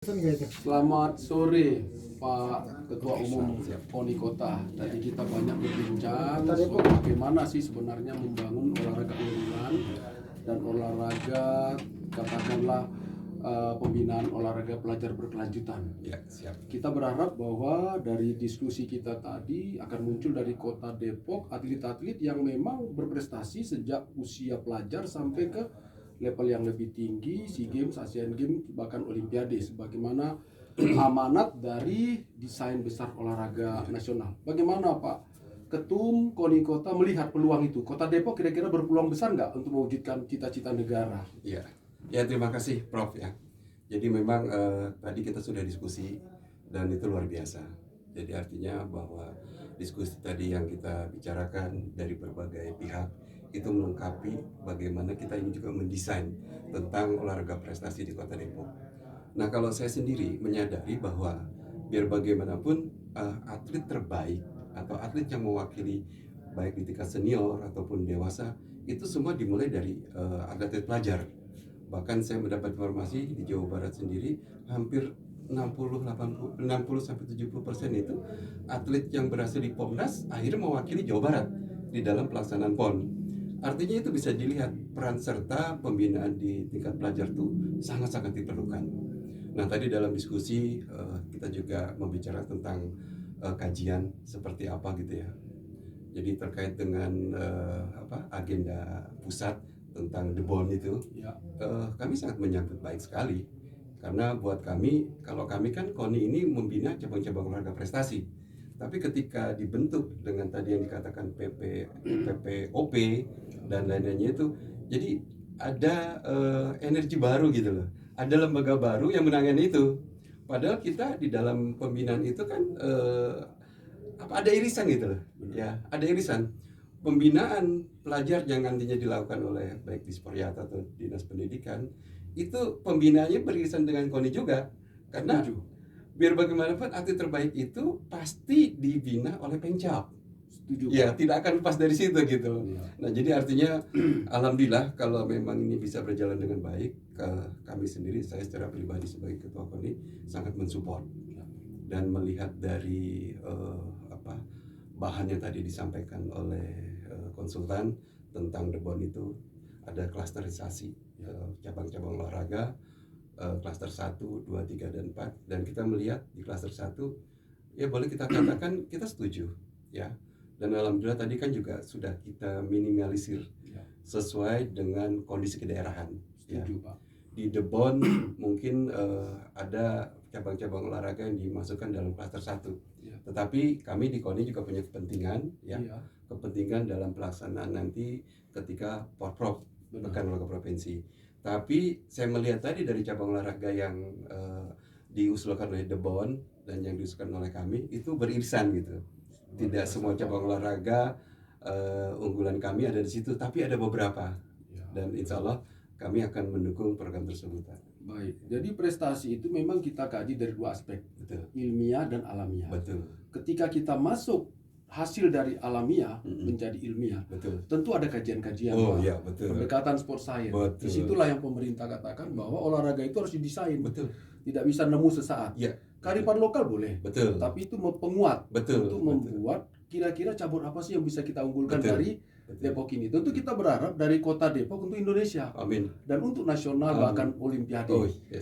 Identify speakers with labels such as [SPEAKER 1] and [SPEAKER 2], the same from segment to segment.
[SPEAKER 1] Selamat sore Pak Ketua Umum KONI Kota. Tadi kita banyak berbincang soal bagaimana sih sebenarnya membangun olahraga unggulan dan olahraga katakanlah pembinaan olahraga pelajar berkelanjutan.
[SPEAKER 2] Ya, siap.
[SPEAKER 1] Kita berharap bahwa dari diskusi kita tadi akan muncul dari Kota Depok atlet-atlet yang memang berprestasi sejak usia pelajar sampai ke level yang lebih tinggi, SEA Games, Asian Games, bahkan Olimpiade, sebagaimana amanat dari desain besar olahraga nasional. Bagaimana Pak Ketum KONI Kota melihat peluang itu? Kota Depok kira-kira berpeluang besar nggak untuk mewujudkan cita-cita negara?
[SPEAKER 2] Ya, terima kasih Prof ya. Jadi memang tadi kita sudah diskusi dan itu luar biasa. Jadi artinya bahwa diskusi tadi yang kita bicarakan dari berbagai pihak itu melengkapi bagaimana kita ini juga mendesain tentang olahraga prestasi di Kota Depok. Nah, kalau saya sendiri menyadari bahwa biar bagaimanapun atlet terbaik atau atlet yang mewakili baik di tingkat senior ataupun dewasa itu semua dimulai dari atlet pelajar. Bahkan saya mendapat informasi di Jawa Barat sendiri hampir 60-70% itu atlet yang berhasil di Pomnas akhirnya mewakili Jawa Barat di dalam pelaksanaan PON. Artinya itu bisa dilihat peran serta pembinaan di tingkat pelajar itu sangat-sangat diperlukan. Nah, tadi dalam diskusi kita juga membicarakan tentang kajian seperti apa gitu ya. Jadi terkait dengan agenda pusat tentang The Bond itu, kami sangat menyambut baik sekali. Karena buat kami, kalau kami kan KONI ini membina cabang-cabang olahraga prestasi. Tapi ketika dibentuk dengan tadi yang dikatakan PPOP dan lain-lainnya itu, jadi ada energi baru gitu loh. Ada lembaga baru yang menangani itu. Padahal kita di dalam pembinaan itu kan ada irisan gitu loh. Ya, ada irisan. Pembinaan pelajar yang nantinya dilakukan oleh baik di Sporyata atau Dinas Pendidikan itu pembinaannya beririsan dengan KONI juga. Karena biar bagaimanapun atlet terbaik itu pasti dibina oleh Pemcap.
[SPEAKER 1] Setuju.
[SPEAKER 2] Ya, tidak akan lepas dari situ gitu. Nah, jadi artinya alhamdulillah kalau memang ini bisa berjalan dengan baik, kami sendiri, saya secara pribadi sebagai ketua KONI sangat mensupport dan melihat dari bahan yang tadi disampaikan oleh konsultan tentang The Bond itu ada klasterisasi cabang-cabang olahraga, klaster 1, 2, 3, dan 4, dan kita melihat di klaster 1 ya boleh kita katakan kita setuju ya, dan alhamdulillah tadi kan juga sudah kita minimalisir sesuai dengan kondisi kedaerahan.
[SPEAKER 1] Setuju,
[SPEAKER 2] ya.
[SPEAKER 1] Pak.
[SPEAKER 2] Di The Bond mungkin ada cabang-cabang olahraga yang dimasukkan dalam klaster 1. Tetapi kami di KONI juga punya kepentingan kepentingan dalam pelaksanaan nanti ketika Porprov, Pekan Olahraga Provinsi. Tapi saya melihat tadi dari cabang olahraga yang diusulkan oleh The Bond dan yang diusulkan oleh kami itu beririsan gitu. Tidak semua cabang olahraga unggulan kami ada di situ, tapi ada beberapa. Dan insya Allah kami akan mendukung program tersebut.
[SPEAKER 1] Baik, jadi prestasi itu memang kita kaji dari dua aspek, ilmiah dan alamiah.
[SPEAKER 2] Betul.
[SPEAKER 1] Ketika kita masuk hasil dari alamiah menjadi ilmiah, tentu ada kajian-kajian, pendekatan sport science. Disitulah yang pemerintah katakan bahwa olahraga itu harus didesain, tidak bisa nemu sesaat. Kearifan lokal boleh, tapi itu penguat untuk membuat kira-kira cabur apa sih yang bisa kita unggulkan dari Depok ini. Tentu kita berharap dari kota Depok untuk Indonesia.
[SPEAKER 2] Amin.
[SPEAKER 1] Dan untuk nasional bahkan Olimpiade.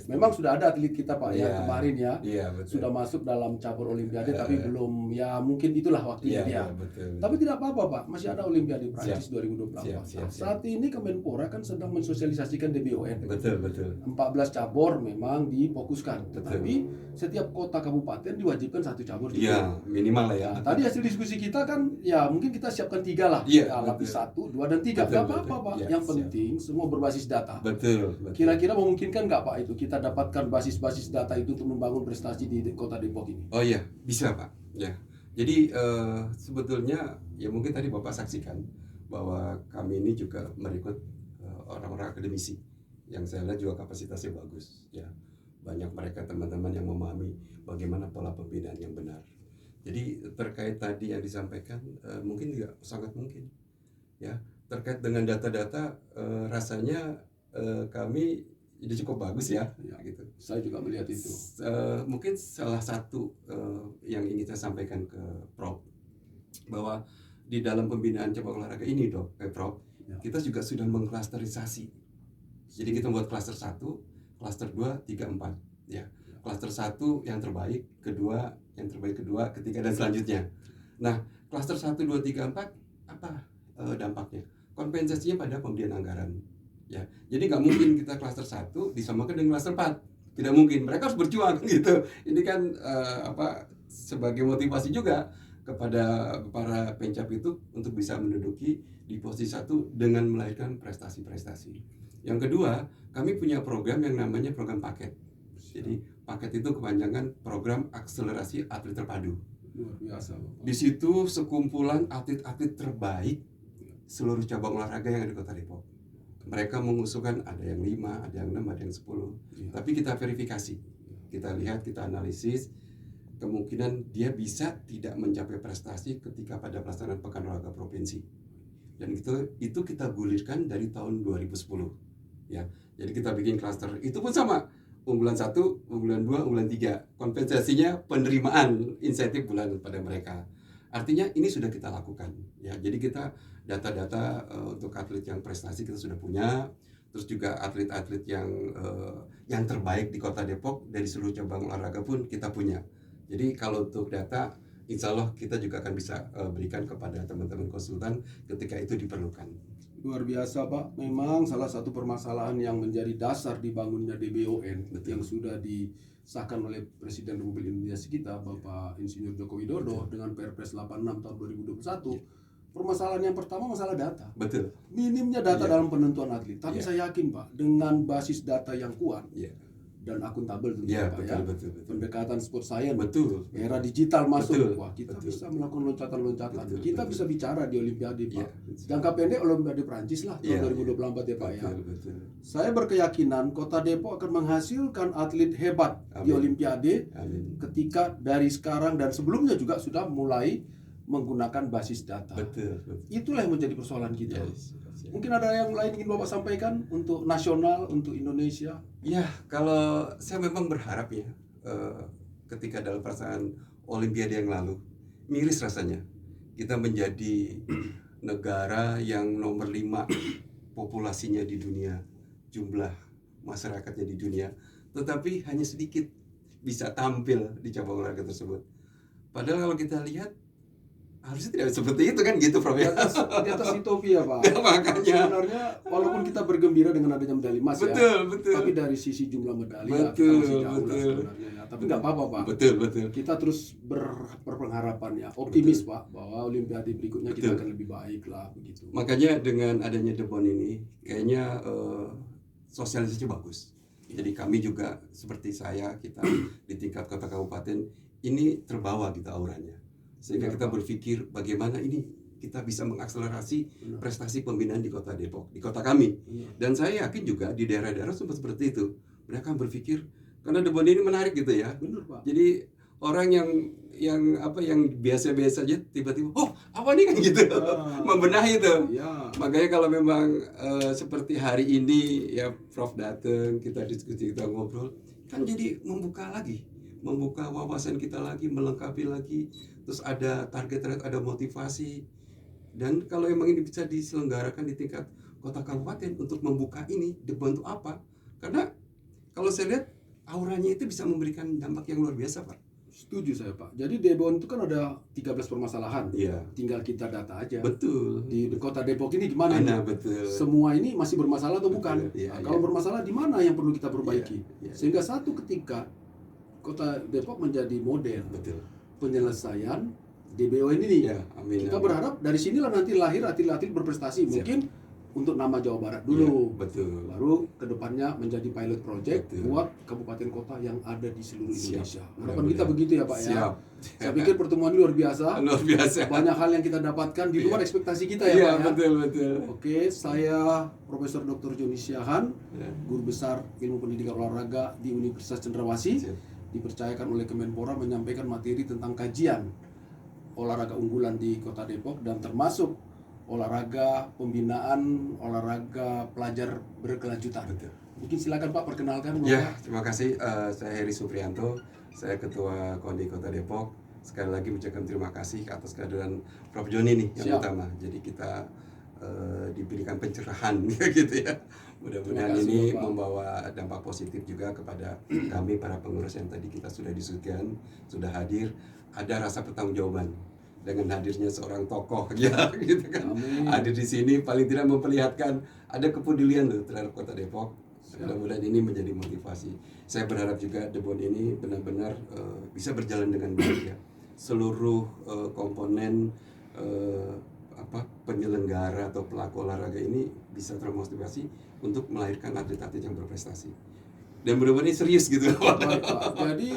[SPEAKER 1] Memang sudah ada atlet kita Pak ya kemarin sudah masuk dalam cabur Olimpiade tapi belum, ya mungkin itulah waktunya dia. Tapi tidak apa-apa Pak, masih ada Olimpiade Prancis 2024. Saat ini Kemenpora kan sedang mensosialisasikan DBON. 14 cabur memang difokuskan. Tetapi setiap kota kabupaten diwajibkan satu cabur.
[SPEAKER 2] Iya, minimal lah ya.
[SPEAKER 1] Tadi hasil diskusi kita kan ya mungkin kita siapkan 3 lah. Lapis 1, 2, dan 3. Gak apa-apa Pak. Yang penting semua berbasis data. Kira-kira memungkinkan nggak Pak itu kita dapatkan basis-basis data itu untuk membangun prestasi di kota Depok ini?
[SPEAKER 2] Oh iya, bisa Pak. Ya. Jadi sebetulnya ya mungkin tadi Bapak saksikan bahwa kami ini juga merekrut orang-orang akademisi yang saya lihat juga kapasitasnya bagus. Ya, banyak mereka teman-teman yang memahami bagaimana pola pembinaan yang benar. Jadi terkait tadi yang disampaikan mungkin juga sangat mungkin. Ya, terkait dengan data-data rasanya kami jadi cukup bagus ya,
[SPEAKER 1] Ya,
[SPEAKER 2] gitu.
[SPEAKER 1] saya juga melihat itu.
[SPEAKER 2] Mungkin salah satu yang ingin saya sampaikan ke Prof, bahwa di dalam pembinaan cabang olahraga ini Prof,
[SPEAKER 1] Ya.
[SPEAKER 2] kita juga sudah mengklasterisasi. Jadi kita buat klaster 1, klaster 2, 3, 4 ya. Klaster 1 yang terbaik, kedua yang terbaik kedua, ketiga dan selanjutnya. Nah, klaster 1, 2, 3, 4 apa dampaknya? Kompensasinya pada pemberian anggaran. Ya. Jadi nggak mungkin kita klaster 1 disamakan dengan klaster 4. Tidak mungkin. Mereka harus berjuang gitu. Ini kan sebagai motivasi juga kepada para pencap itu untuk bisa menduduki di posisi 1 dengan melahirkan prestasi-prestasi. Yang kedua, kami punya program yang namanya program paket. Jadi paket itu kepanjangan program akselerasi atlet terpadu.
[SPEAKER 1] Luar biasa, Bapak.
[SPEAKER 2] Di situ sekumpulan atlet-atlet terbaik seluruh cabang olahraga yang ada di Kota Depok. Mereka mengusulkan ada yang 5, ada yang 6, ada yang 10.
[SPEAKER 1] Ya.
[SPEAKER 2] Tapi kita verifikasi. Kita lihat, kita analisis. Kemungkinan dia bisa tidak mencapai prestasi ketika pada pelaksanaan Pekan Olahraga Provinsi. Dan itu kita gulirkan dari tahun 2010. Ya. Jadi kita bikin klaster. Itu pun sama. Unggulan 1, unggulan 2, unggulan 3. Kompensasinya penerimaan insentif bulan pada mereka. Artinya ini sudah kita lakukan. Ya. Jadi kita data-data untuk atlet yang prestasi kita sudah punya. Terus juga atlet-atlet yang terbaik di Kota Depok dari seluruh cabang olahraga pun kita punya. Jadi kalau untuk data, insya Allah kita juga akan bisa berikan kepada teman-teman konsultan ketika itu diperlukan.
[SPEAKER 1] Luar biasa, Pak. Memang salah satu permasalahan yang menjadi dasar dibangunnya DBON yang sudah disahkan oleh Presiden Republik Indonesia kita, Bapak Insinyur Joko Widodo, dengan Perpres 86 tahun 2021. Permasalahan yang pertama masalah data.
[SPEAKER 2] Betul.
[SPEAKER 1] Minimnya data dalam penentuan atlet. Tapi saya yakin, Pak, dengan basis data yang kuat dan akuntabel tentunya, Pak,
[SPEAKER 2] betul.
[SPEAKER 1] pendekatan sport science,
[SPEAKER 2] Betul.
[SPEAKER 1] era digital masuk,
[SPEAKER 2] Betul.
[SPEAKER 1] wah kita
[SPEAKER 2] Betul.
[SPEAKER 1] bisa melakukan loncatan-loncatan.
[SPEAKER 2] Betul.
[SPEAKER 1] Kita
[SPEAKER 2] Betul.
[SPEAKER 1] bisa bicara di Olimpiade, Pak.
[SPEAKER 2] Betul.
[SPEAKER 1] Jangka pendek Olimpiade Prancis lah tahun 2024 ya, Pak.
[SPEAKER 2] Betul.
[SPEAKER 1] Saya berkeyakinan Kota Depok akan menghasilkan atlet hebat di Olimpiade.
[SPEAKER 2] Amin.
[SPEAKER 1] Ketika dari sekarang dan sebelumnya juga sudah mulai menggunakan basis data.
[SPEAKER 2] Betul.
[SPEAKER 1] Itulah yang menjadi persoalan kita.
[SPEAKER 2] Yes.
[SPEAKER 1] Mungkin ada yang lain ingin Bapak sampaikan untuk nasional, untuk Indonesia?
[SPEAKER 2] Ya, kalau saya memang berharap ya, ketika dalam perasaan Olimpiade yang lalu, miris rasanya kita menjadi negara yang nomor 5 populasinya di dunia, jumlah masyarakatnya di dunia, tetapi hanya sedikit bisa tampil di cabang olahraga tersebut. Padahal kalau kita lihat harusnya tidak seperti itu kan gitu, Prof.
[SPEAKER 1] Di atas utopia, Pak.
[SPEAKER 2] Makanya
[SPEAKER 1] sebenarnya walaupun kita bergembira dengan adanya medali emas
[SPEAKER 2] betul.
[SPEAKER 1] tapi dari sisi jumlah medali
[SPEAKER 2] Betul,
[SPEAKER 1] ya, kita masih jauh lah
[SPEAKER 2] betul.
[SPEAKER 1] sebenarnya ya. Tapi nggak apa-apa, Pak.
[SPEAKER 2] Betul.
[SPEAKER 1] Kita terus berpengharapan ya, optimis, Pak, bahwa Olimpiade berikutnya kita akan lebih baik lah begitu.
[SPEAKER 2] Makanya dengan adanya DBON ini kayaknya sosialisasi bagus. Jadi kami juga seperti kita di tingkat kota kabupaten ini terbawa gitu auranya. Sehingga kita berpikir bagaimana ini kita bisa mengakselerasi prestasi pembinaan di Kota Depok, di kota kami. Dan saya yakin juga di daerah-daerah seperti itu. Mereka berpikir karena DBON ini menarik gitu ya.
[SPEAKER 1] Benar, Pak.
[SPEAKER 2] Jadi orang yang biasa-biasa aja tiba-tiba, oh apa nih kan gitu, membenahi itu.
[SPEAKER 1] Ya.
[SPEAKER 2] Makanya kalau memang seperti hari ini ya Prof datang, kita diskusi, kita ngobrol, kan jadi membuka wawasan kita lagi, melengkapi lagi, terus ada target, ada motivasi. Dan kalau emang ini bisa diselenggarakan di tingkat kota kabupaten untuk membuka ini, dibantu apa? Karena kalau saya lihat auranya itu bisa memberikan dampak yang luar biasa, Pak.
[SPEAKER 1] Setuju saya, Pak. Jadi DBON itu kan ada 13 permasalahan.
[SPEAKER 2] Iya.
[SPEAKER 1] Tinggal kita data aja.
[SPEAKER 2] Betul.
[SPEAKER 1] Di kota Depok ini gimana?
[SPEAKER 2] Betul.
[SPEAKER 1] Semua ini masih bermasalah atau bukan?
[SPEAKER 2] Iya,
[SPEAKER 1] Kalau bermasalah di mana yang perlu kita perbaiki?
[SPEAKER 2] Iya.
[SPEAKER 1] Sehingga satu ketika Kota Depok menjadi model
[SPEAKER 2] Betul.
[SPEAKER 1] penyelesaian DBON ini.
[SPEAKER 2] Ya, amin.
[SPEAKER 1] Kita berharap dari sinilah nanti lahir atlet-atlet berprestasi. Mungkin untuk nama Jawa Barat dulu.
[SPEAKER 2] Ya, betul.
[SPEAKER 1] Baru kedepannya menjadi pilot project
[SPEAKER 2] Betul.
[SPEAKER 1] buat kabupaten kota yang ada di seluruh Indonesia. Harapan
[SPEAKER 2] Mudah-mudahan.
[SPEAKER 1] kita begitu ya, Pak ya.
[SPEAKER 2] Siap.
[SPEAKER 1] Saya pikir pertemuan ini luar biasa.
[SPEAKER 2] Luar biasa.
[SPEAKER 1] Banyak hal yang kita dapatkan di luar ekspektasi kita ya,
[SPEAKER 2] Iya,
[SPEAKER 1] Pak ya.
[SPEAKER 2] betul.
[SPEAKER 1] Oke, saya Profesor Dr. Joni Siahan,
[SPEAKER 2] Ya.
[SPEAKER 1] Guru Besar Ilmu Pendidikan Olahraga di Universitas Cendrawasih,
[SPEAKER 2] Siap.
[SPEAKER 1] dipercayakan oleh Kemenpora menyampaikan materi tentang kajian olahraga unggulan di Kota Depok dan termasuk olahraga pembinaan olahraga pelajar berkelanjutan.
[SPEAKER 2] Betul.
[SPEAKER 1] Mungkin silakan Pak perkenalkan.
[SPEAKER 2] Ya, terima kasih. Saya Heri Suprianto, saya Ketua KONI Kota Depok. Sekali lagi mengucapkan terima kasih atas kehadiran Prof. Joni nih yang
[SPEAKER 1] Siap.
[SPEAKER 2] utama. Jadi kita diberikan pencerahan gitu ya. Mudah-mudahan
[SPEAKER 1] Terima kasih,
[SPEAKER 2] ini
[SPEAKER 1] Bapak.
[SPEAKER 2] membawa dampak positif juga kepada kami para pengurus yang tadi kita sudah diskusikan, sudah hadir. Ada rasa pertanggungjawaban dengan hadirnya seorang tokoh ya gitu kan.
[SPEAKER 1] Amin.
[SPEAKER 2] Hadir di sini paling tidak memperlihatkan ada kepedulian loh terhadap Kota Depok. Mudah-mudahan ini menjadi motivasi. Saya berharap juga Debon ini benar-benar bisa berjalan dengan baik ya. Seluruh komponen penyelenggara atau pelaku olahraga ini bisa termotivasi untuk melahirkan atlet-atlet yang berprestasi. Dan mudah-mudahan ini serius gitu.
[SPEAKER 1] Baik, Pak. Jadi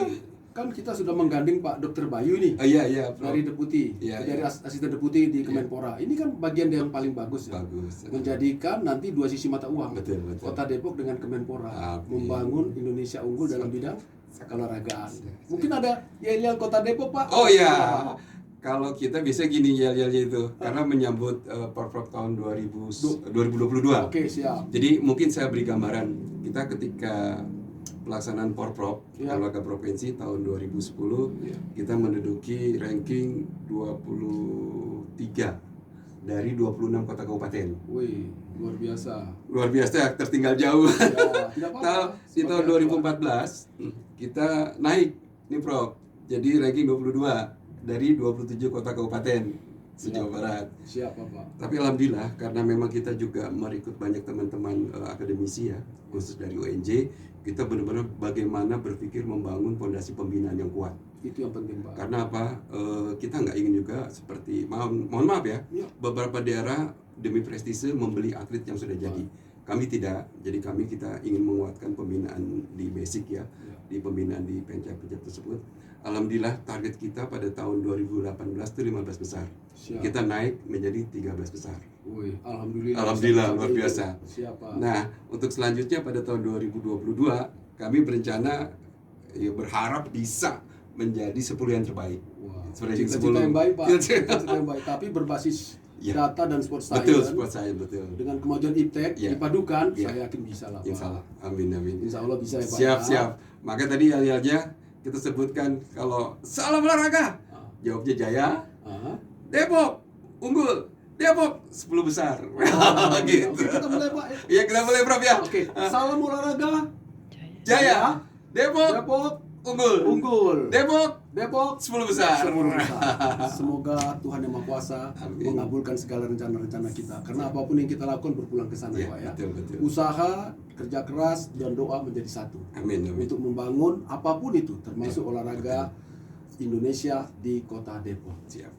[SPEAKER 1] kan kita sudah menggandeng Pak Dr. Bayu nih
[SPEAKER 2] Iya, Prof.
[SPEAKER 1] dari deputi,
[SPEAKER 2] Iya,
[SPEAKER 1] dari
[SPEAKER 2] iya.
[SPEAKER 1] asisten deputi di Kemenpora. Ini kan bagian yang paling bagus ya.
[SPEAKER 2] Bagus.
[SPEAKER 1] Menjadikan nanti dua sisi mata uang.
[SPEAKER 2] Betul.
[SPEAKER 1] Kota Depok dengan Kemenpora
[SPEAKER 2] Amin.
[SPEAKER 1] membangun Indonesia unggul dalam bidang olahragaan. Mungkin ada yel-yel Kota Depok Pak.
[SPEAKER 2] Oh iya. Kalau kita bisa gini yel-yelnya itu karena menyambut Porprov tahun 2022.
[SPEAKER 1] Oke, siap.
[SPEAKER 2] Jadi mungkin saya beri gambaran kita ketika pelaksanaan Porprov
[SPEAKER 1] Ya.
[SPEAKER 2] olahraga provinsi tahun 2010
[SPEAKER 1] Ya.
[SPEAKER 2] kita menduduki ranking 23 dari 26 kota kabupaten.
[SPEAKER 1] Wih, luar biasa.
[SPEAKER 2] Luar biasa, tertinggal jauh.
[SPEAKER 1] Ya, tidak apa-apa.
[SPEAKER 2] Di tahun
[SPEAKER 1] Sebagai
[SPEAKER 2] 2014 kita naik nih Prof. Jadi ranking 22 dari 27 kota kabupaten se-Jawa Barat.
[SPEAKER 1] Siap Bapak.
[SPEAKER 2] Tapi alhamdulillah karena memang kita juga merekrut banyak teman-teman akademisi ya, khusus dari UNJ, kita benar-benar bagaimana berpikir membangun fondasi pembinaan yang kuat.
[SPEAKER 1] Itu yang penting Pak.
[SPEAKER 2] Karena apa? Kita nggak ingin juga seperti mohon maaf ya,
[SPEAKER 1] Ya.
[SPEAKER 2] beberapa daerah demi prestise membeli atlet yang sudah jadi. Kami tidak. Jadi kita ingin menguatkan pembinaan di basic ya, di pembinaan di pencap-pencap tersebut. Alhamdulillah target kita pada tahun 2018 itu 15 besar.
[SPEAKER 1] Siap.
[SPEAKER 2] Kita naik menjadi 13 besar.
[SPEAKER 1] Wih, alhamdulillah.
[SPEAKER 2] Alhamdulillah,
[SPEAKER 1] Sampai
[SPEAKER 2] luar
[SPEAKER 1] itu.
[SPEAKER 2] biasa.
[SPEAKER 1] Siap Pak.
[SPEAKER 2] Nah, untuk selanjutnya pada tahun 2022 kami berencana ya, berharap bisa menjadi 10 yang terbaik.
[SPEAKER 1] Wah,
[SPEAKER 2] Seperti
[SPEAKER 1] cita-cita yang baik Pak.
[SPEAKER 2] Cita-cita.
[SPEAKER 1] Cita-cita yang baik, tapi berbasis
[SPEAKER 2] Ya.
[SPEAKER 1] data dan sport science.
[SPEAKER 2] Betul, sport science betul.
[SPEAKER 1] Dengan kemajuan iptek
[SPEAKER 2] Ya.
[SPEAKER 1] dipadukan,
[SPEAKER 2] Ya.
[SPEAKER 1] saya yakin bisa lah Pak.
[SPEAKER 2] Insya Allah, amin.
[SPEAKER 1] Insya Allah bisa ya Pak.
[SPEAKER 2] Siap,
[SPEAKER 1] ya.
[SPEAKER 2] siap. Maka tadi yel-yelnya kita sebutkan kalau salam olahraga,
[SPEAKER 1] Ah.
[SPEAKER 2] jawabnya Jaya,
[SPEAKER 1] Ah.
[SPEAKER 2] Depok, unggul, Depok 10 besar. Gitu.
[SPEAKER 1] Oke, kita mulai Pak.
[SPEAKER 2] Iya, kita boleh Prof ya.
[SPEAKER 1] Oke, salam olahraga.
[SPEAKER 2] Jaya, Depok,
[SPEAKER 1] Depok
[SPEAKER 2] unggul,
[SPEAKER 1] unggul.
[SPEAKER 2] Depok
[SPEAKER 1] Depok
[SPEAKER 2] 10 besar.
[SPEAKER 1] 10 besar. Semoga Tuhan Yang Maha Kuasa
[SPEAKER 2] Amin.
[SPEAKER 1] mengabulkan segala rencana-rencana kita. Karena apapun yang kita lakukan berpulang ke sana
[SPEAKER 2] Ya,
[SPEAKER 1] Pak ya.
[SPEAKER 2] betul.
[SPEAKER 1] Usaha, kerja keras dan doa menjadi satu.
[SPEAKER 2] Amin.
[SPEAKER 1] Untuk membangun apapun itu, termasuk olahraga Indonesia di Kota Depok.
[SPEAKER 2] Siap.